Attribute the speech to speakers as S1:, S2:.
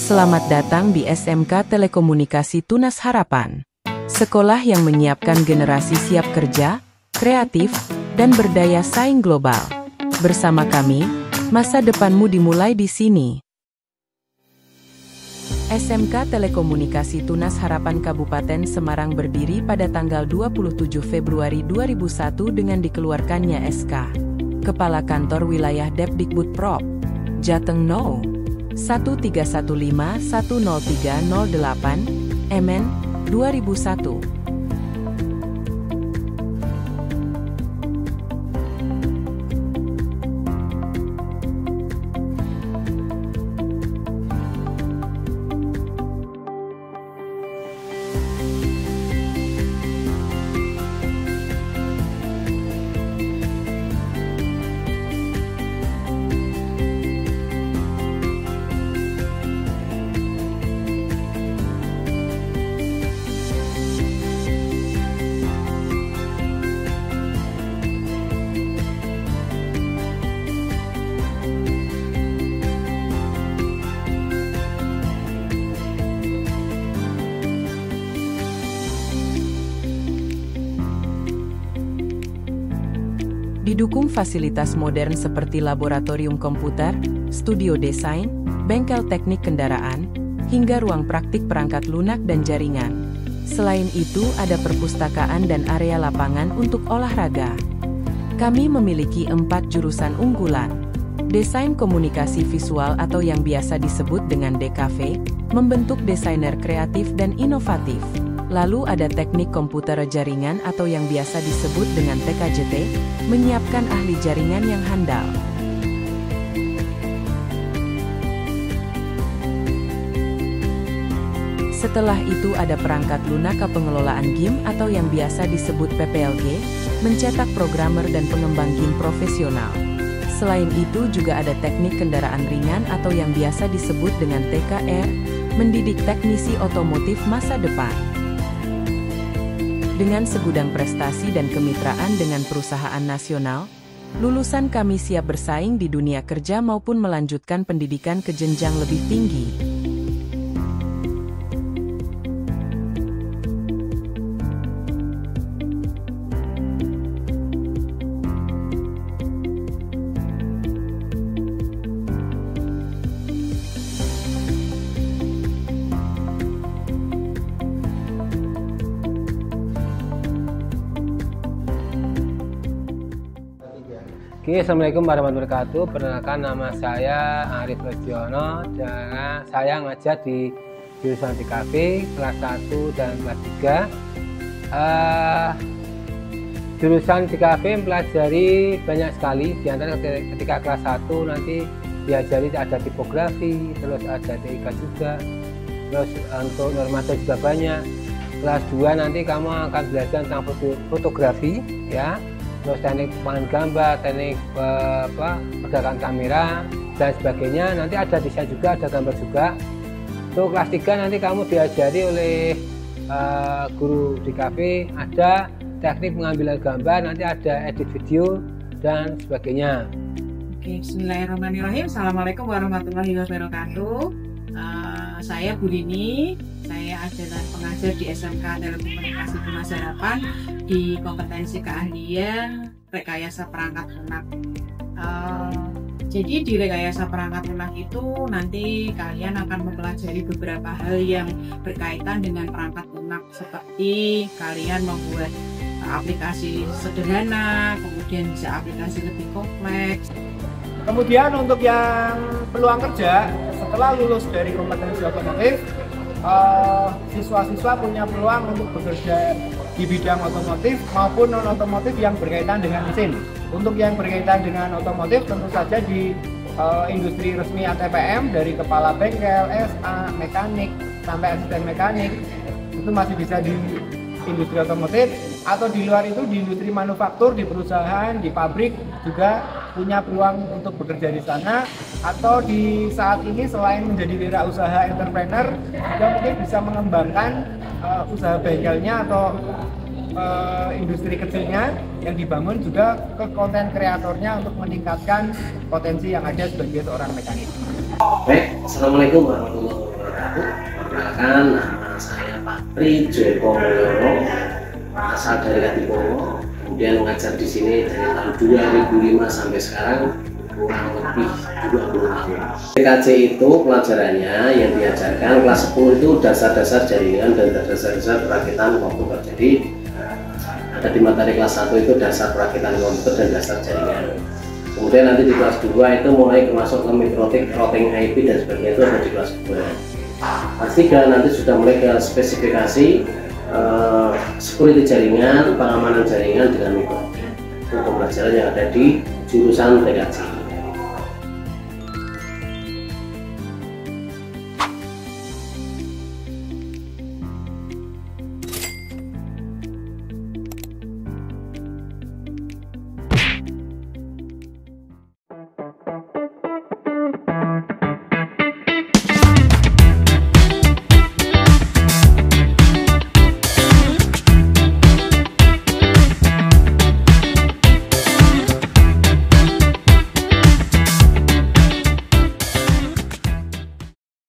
S1: Selamat datang di SMK Telekomunikasi Tunas Harapan. Sekolah yang menyiapkan generasi siap kerja, kreatif, dan berdaya saing global. Bersama kami, masa depanmu dimulai di sini. SMK Telekomunikasi Tunas Harapan Kabupaten Semarang berdiri pada tanggal 27 Februari 2001 dengan dikeluarkannya SK Kepala Kantor Wilayah Depdikbud-Prop. Jateng No. 131510308, MN, 2001. Didukung fasilitas modern seperti laboratorium komputer, studio desain, bengkel teknik kendaraan, hingga ruang praktik perangkat lunak dan jaringan. Selain itu ada perpustakaan dan area lapangan untuk olahraga. Kami memiliki 4 jurusan unggulan. Desain komunikasi visual atau yang biasa disebut dengan DKV, membentuk desainer kreatif dan inovatif. Lalu ada teknik komputer jaringan atau yang biasa disebut dengan TKJT, menyiapkan ahli jaringan yang handal. Setelah itu ada perangkat lunak pengelolaan game atau yang biasa disebut PPLG, mencetak programmer dan pengembang game profesional. Selain itu juga ada teknik kendaraan ringan atau yang biasa disebut dengan TKR, mendidik teknisi otomotif masa depan. Dengan segudang prestasi dan kemitraan dengan perusahaan nasional, lulusan kami siap bersaing di dunia kerja maupun melanjutkan pendidikan ke jenjang lebih tinggi.
S2: Oke, Assalamualaikum warahmatullahi wabarakatuh. Perkenalkan, nama saya Arif Rejiono dan saya ngajar di jurusan DKV kelas 1 dan kelas 3. Jurusan DKV mempelajari banyak sekali, di antara ketika kelas 1 nanti diajari ada tipografi, terus ada TIK juga, terus untuk normatif juga banyak. Kelas 2 nanti kamu akan belajar tentang fotografi, ya. Terus teknik pengambilan gambar, teknik pergerakan kamera dan sebagainya. Nanti ada desain juga, ada gambar juga. Untuk kelas 3 nanti kamu diajari oleh guru di kafe, ada teknik pengambilan gambar, nanti ada edit video dan sebagainya.
S3: Oke, bismillahirrahmanirrahim. Assalamualaikum warahmatullahi wabarakatuh. Saya Bu Lini, saya adalah pengajar di SMK Telekomunikasi Tunas Harapan di kompetensi keahlian rekayasa perangkat lunak. Jadi di rekayasa perangkat lunak itu nanti kalian akan mempelajari beberapa hal yang berkaitan dengan perangkat lunak, seperti kalian membuat aplikasi sederhana, kemudian bisa aplikasi lebih kompleks.
S4: Kemudian untuk yang peluang kerja setelah lulus dari kompetensi otomotif, siswa-siswa punya peluang untuk bekerja di bidang otomotif maupun non otomotif yang berkaitan dengan mesin. Untuk yang berkaitan dengan otomotif tentu saja di industri resmi ATPM, dari kepala bengkel, SA, mekanik sampai asisten mekanik, itu masih bisa di industri otomotif, atau di luar itu di industri manufaktur, di perusahaan, di pabrik juga punya peluang untuk bekerja di sana. Atau di saat ini selain menjadi wirausaha entrepreneur, juga mungkin bisa mengembangkan usaha bengkelnya atau industri kecilnya yang dibangun juga ke konten kreatornya untuk meningkatkan potensi yang ada sebagai seorang mekanik.
S5: Baik, Assalamualaikum warahmatullahi wabarakatuh. Perkenalkan, nama saya Pak Pri Joko Mulyono, asal dari Katipongo, kemudian mengajar di sini dari tahun 2005 sampai sekarang kurang lebih 20 tahun. TKJ itu pelajarannya yang diajarkan kelas 10 itu dasar-dasar jaringan dan dasar-dasar perakitan komputer. Jadi ada di materi kelas 1 itu dasar perakitan komputer dan dasar jaringan. Kemudian nanti di kelas 2 itu mulai masuk ke mikrotik, routing IP dan sebagainya, itu ada di kelas 2. Kelas 3 nanti sudah mulai ke spesifikasi security jaringan, pengamanan jaringan dengan mikrotik. Itu pembelajaran yang ada di jurusan TKJ.